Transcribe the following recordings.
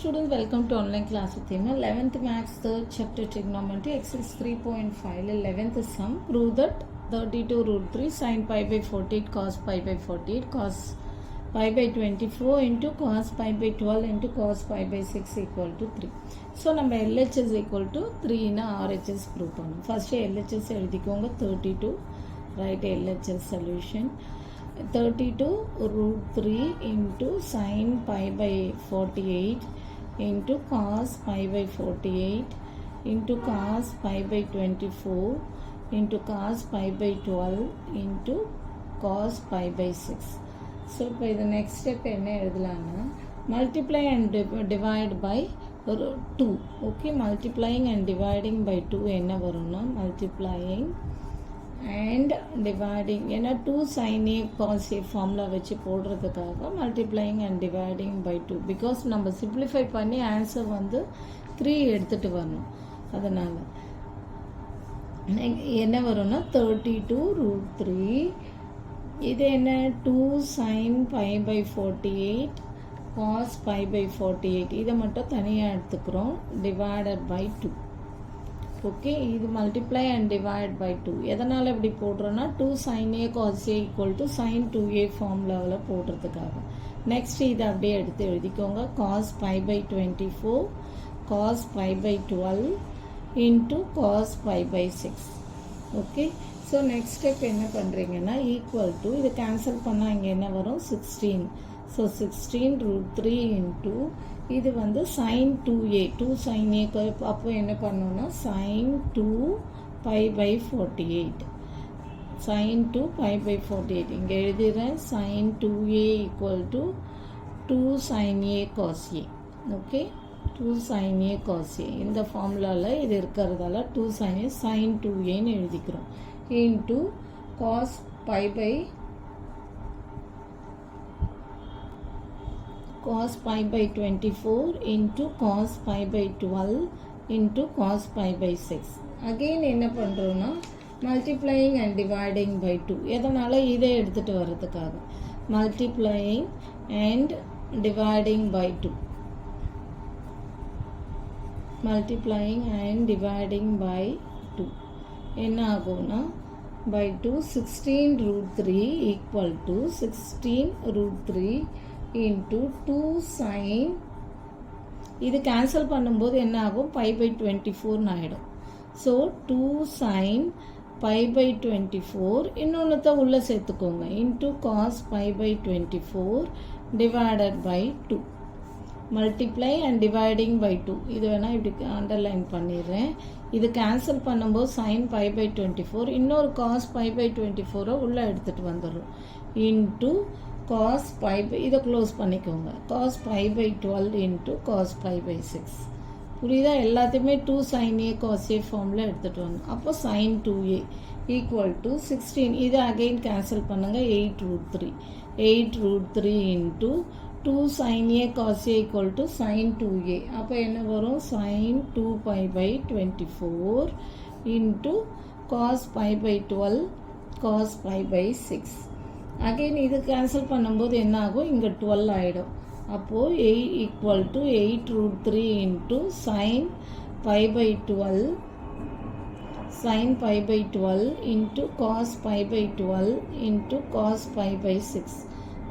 students, welcome to online class with Hima. 11th maths, 3rd chapter trigonometry, exercise 3.5. 11th sum, prove that 32 root 3 sin pi by 48 cos pi by 48 cos pi by 24 into cos pi by 12 into cos pi by 6 equal to 3. So, நம்ம LHS equal to 3 னா RHS prove பண்ணணும். First LHS எழுதிக்கோங்க 32. Write LHS solution. 32 root 3 into sin pi by 48 into cos pi by 48 into cos pi by 24 into cos pi by 12 into cos pi by 6. So, இப்போ இது next step என்ன எழுதலாம்னா multiply and divide by 2. Okay, multiplying and dividing by 2 என்ன வரும்னா multiplying and dividing ஏன்னா 2 sin a cos a formula வச்சு போடுறதுக்காக multiplying and dividing by 2 because நம்ம simplify பண்ணி ஆன்சர் வந்து 3 எடுத்துட்டு வரணும். அதனால என்ன வரும்னா 32 root 3 இது என்ன 2 sin pi by 48 cos pi by 48 இதை மட்டும் தனியாக எடுத்துக்கிறோம் divided by 2. ஓகே, இது மல்டிப்ளை அண்ட் டிவைட் பை 2. எதனால் இப்படி போடுறோன்னா 2 sin a cos a equal to sin 2a ஃபார்முலாவில் போடுறதுக்காக. நெக்ஸ்ட் இதை அப்படியே எடுத்து எழுதிக்கோங்க cos pi by 24 cos pi by 12 into cos pi by 6. Okay, so next step என்ன பண்ணுறீங்கன்னா ஈக்குவல் டு இது கேன்சல் பண்ணால் இங்கே என்ன வரும் 16. ஸோ 16 root 3 into இது வந்து sin 2a 2 sin a அப்போ என்ன பண்ணோன்னா sin 2 pi by 48 sin 2 pi by 48 இங்கே எழுதுகிறேன் sin 2a equal to 2 sin a cos a. Okay, 2 sin a cos a இந்த ஃபார்முலாவில் இது இருக்கிறதால 2 sin a sin 2aன்னு எழுதிக்கிறோம் into cos pi by cos pi by 24 into cos pi by 12 into cos pi by 6. Again என்ன பண்ணுறோன்னா multiplying and dividing by 2. எதனால் இதை எடுத்துகிட்டு வர்றதுக்காக multiplying and dividing by 2. multiplying and dividing by 2 என்ன ஆகும்னா by 2 16 root 3 equal to 16 root 3 into 2 sin இது cancel பண்ணும்போது என்ன ஆகும் pi by 24 ஆகிடும். ஸோ 2 sin pi by 24 இன்னொன்றுத்த உள்ளே சேர்த்துக்கோங்க into cos pi by 24 divided by 2. multiply and dividing by 2 இது வேணால் இப்படி அண்டர்லைன் பண்ணிடுறேன். இது கேன்சல் பண்ணும்போது sin pi by 24 இன்னொரு cos pi by 24 உள்ளே எடுத்துகிட்டு வந்துடும் into cos pi by இதை க்ளோஸ் பண்ணிக்கோங்க cos pi by 12 into cos pi by 6. புரியுதா? எல்லாத்தையுமே 2 sin a cos a ஃபார்மில் எடுத்துகிட்டு வரணும். அப்போ sin 2a ஈக்குவல் டு 16 இதை அகெயின் கேன்சல் பண்ணுங்கள் 8 root 3 8 root 3 into 2 sin a cos a equal to sin 2a. அப்போ என்ன வரும் sin 2 pi by 24 into cos pi by 12 cos pi by 6. Again இது கேன்சல் பண்ணும்போது என்ன ஆகும் இங்கே 12 ஆகிடும். அப்போது 8 equal to 8 root 3 into sin pi by 12 sin pi by 12 into cos pi by 12 into cos pi by 6.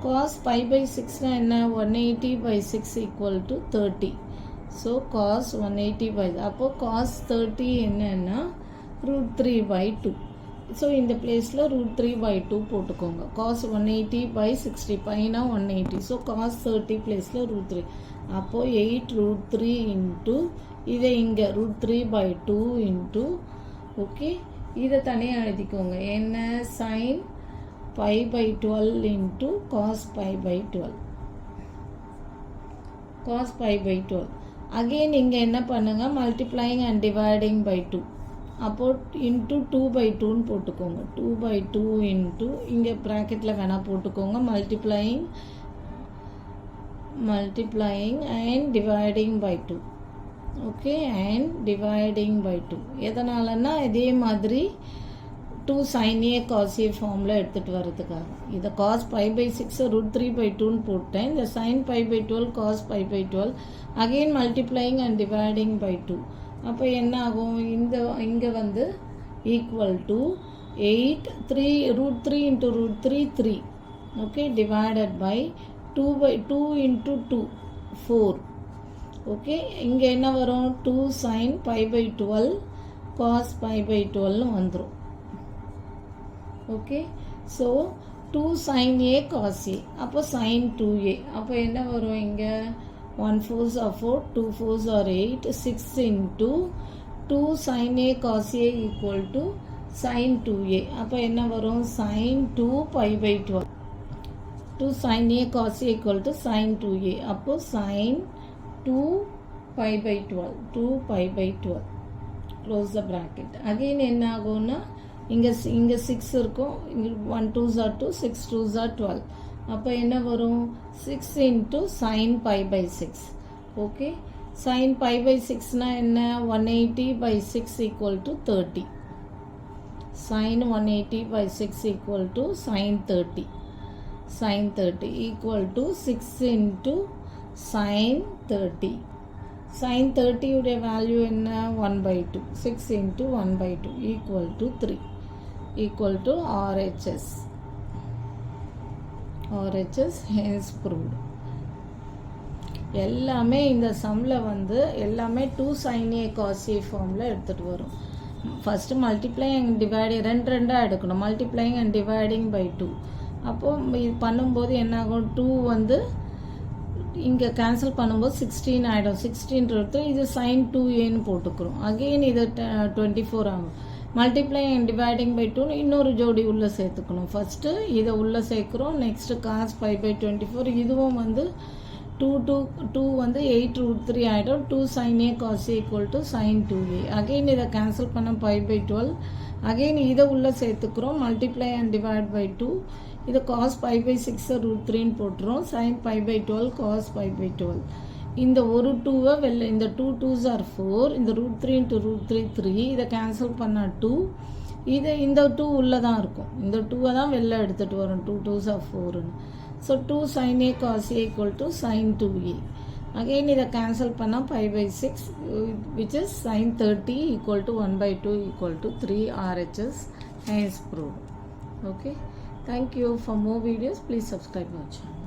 cos pi by 6 என்ன 180 by 6 equal to 30. So cos 180 by அப்போது cos 30 என்னன்னா root 3 by 2. ஸோ இந்த பிளேஸில் root 3 by 2 போட்டுக்கோங்க. cos 180 by 60 பைனா 180. So cos 30 பிளேஸில் root 3. அப்போது 8 root 3 into இதை இங்கே root 3 by 2 into ஓகே இதை தனியாக எழுதிக்கோங்க என்ன sin pi by 12 into cos pi by 12 cos pi by 12. Again இங்கே என்ன பண்ணுங்கள் multiplying and dividing by 2. அப்போது இன்ட்டு 2 by 2ன்னு போட்டுக்கோங்க 2 by 2 இன்ட்டு இங்கே ப்ராக்கெட்டில் வேணால் போட்டுக்கோங்க multiplying and dividing by 2. Okay and dividing by 2 எதனாலன்னா இதே மாதிரி 2 sin A cos A ஃபார்மில் எடுத்துகிட்டு வரதுக்காக இதை cos pi by 6 root 3 by 2ன்னு போட்டேன். இந்த sin pi by 12 cos pi by 12 again multiplying and dividing by 2. அப்போ என்ன ஆகும், இங்கே வந்து equal to 8 3 root 3 into root 3 3 okay divided by 2 by 2 into 2 4 okay. இங்கே என்ன வரும் 2 sin pi by 12 cos pi by 12 வந்துடும். Okay, so 2 sin A cos A அப்போ sin 2A அப்போ என்ன வரும், இங்கே 1 4s are 4 2 4s are 8 6 into 2 sin A cos A equal to sin 2A அப்போ என்ன வரும் sin 2 pi by 12 2 sin A cos A equal to sin 2A அப்போ sin 2 pi by 12 2 pi by 12 close the bracket. again என்ன ஆகும்னா இங்கே 6 இருக்கும், இங்கே 1 2s are 2 6 2s are 12 அப்போ என்ன வரும் 6 into sin pi by 6 okay. sin pi by 6னா என்ன 180 by 6 equal to 30 sin 180 by 6 equal to sin 30 sin 30 equal to 6 into sin 30 sin 30 உடைய வேல்யூ என்ன 1 by 2 6 into 1 by 2 equal to 3 equal to RHS hence proved. எல்லாமே இந்த சம்மில் வந்து எல்லாமே 2 sin A cos A ஃபார்மில் எடுத்துகிட்டு வரும். ஃபஸ்ட்டு மல்டிப்ளை அண்ட் டிவைடிங் ரெண்டாக எடுக்கணும், மல்டிப்ளைங் அண்ட் டிவைடிங் பை 2. அப்போது இது பண்ணும்போது என்னாகும் 2 வந்து இங்கே கேன்சல் பண்ணும்போது 16 ஆகிடும், 16 இது sin 2Aன்னு போட்டுக்கிறோம். அகெயின் இது 24 ஆகும். மல்டிப்ளை அண்ட் டிவைடிங் பை 2 இன்னொரு ஜோடி உள்ளே சேர்த்துக்கணும். ஃபஸ்ட்டு இதை உள்ளே சேர்க்குறோம், நெக்ஸ்ட்டு cos pi by 24 இதுவும் வந்து 2 வந்து 8 root 3 ஆகிடும். 2 sin A cos A equal to sin 2A. Again இதை கேன்சல் பண்ண pi by 12 அகெயின் இதை உள்ளே சேர்த்துக்கிறோம், மல்டிப்ளை அண்ட் டிவைட் பை 2 இது cos pi by 6 root 3ன்னு போட்டுரும், sin pi by 12 cos pi by 12. இந்த ஒரு 2வை வெளில இந்த 2 2s are 4 இந்த root 3 into root 3 3 இதை கேன்சல் பண்ணால் 2 இது இந்த 2 உள்ளே தான் இருக்கும், இந்த 2வை தான் வெளில எடுத்துகிட்டு வரும் 2 2s are 4ன்னு. So 2 sin A cos A equal to sin 2A. Again இதை கேன்சல் பண்ணால் pi by 6 which is sin 30 equal to 1 by 2 equal to 3 RHS hence proved. Okay. Thank you. For more videos, please subscribe our channel.